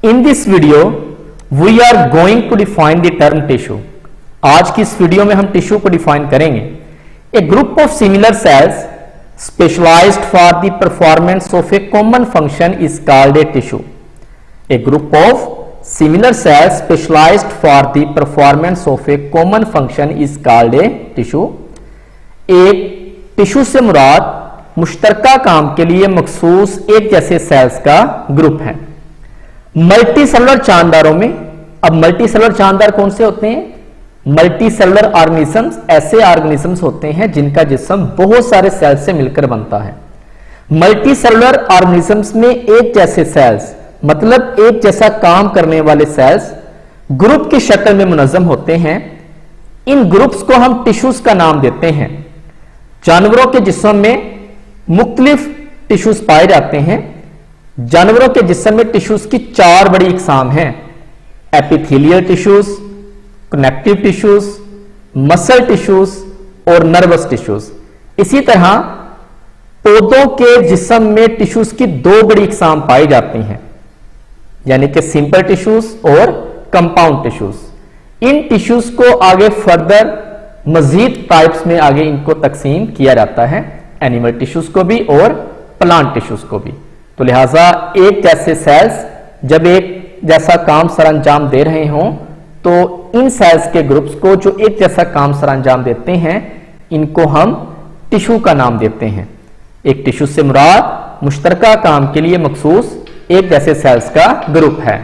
In this video, we are going to define the term tissue. आज की इस video में हम टिश्यू को डिफाइन करेंगे. A group of similar cells specialized for the performance of a common function is called a tissue. A group of similar cells specialized for the performance of a common function is called a tissue. एक tissue से मुराद मुश्तरका काम के लिए मखसूस एक जैसे sales का group है. मल्टी सेलुलर जानदारों में, अब मल्टी सेलुलर जानदार कौन से होते हैं? मल्टी सेलुलर ऑर्गेनिजम्स ऐसे ऑर्गेनिजम्स होते हैं जिनका जिस्म बहुत सारे सेल्स से मिलकर बनता है. मल्टी सेलुलर ऑर्गेनिजम्स में एक जैसे सेल्स मतलब एक जैसा काम करने वाले सेल्स ग्रुप की शक्ल में मुनज़्ज़म होते हैं. इन ग्रुप्स को हम टिश्यूज का नाम देते हैं. जानवरों के जिस्म में मुख्तलिफ टिश्यूज पाए जाते हैं. जानवरों के जिस्म में टिश्यूज की चार बड़ी इकसाम हैं: epithelial tissues, connective tissues, muscle tissues और नर्वस टिश्यूज. इसी तरह पौधों के जिस्म में टिश्यूज की दो बड़ी इकसाम पाई जाती हैं, यानी कि सिंपल टिश्यूज और कंपाउंड टिश्यूज. इन टिश्यूज को आगे फर्दर मजीद टाइप्स में आगे इनको तकसीम किया जाता है, एनिमल टिश्यूज को भी और प्लांट टिश्यूज को भी. तो लिहाजा एक जैसे सेल्स जब एक जैसा काम सर अंजाम दे रहे हों तो इन सेल्स के ग्रुप्स को जो एक जैसा काम सर अंजाम देते हैं इनको हम टिश्यू का नाम देते हैं. एक टिश्यू से मुराद मुश्तरका काम के लिए मखसूस एक जैसे सेल्स का ग्रुप है.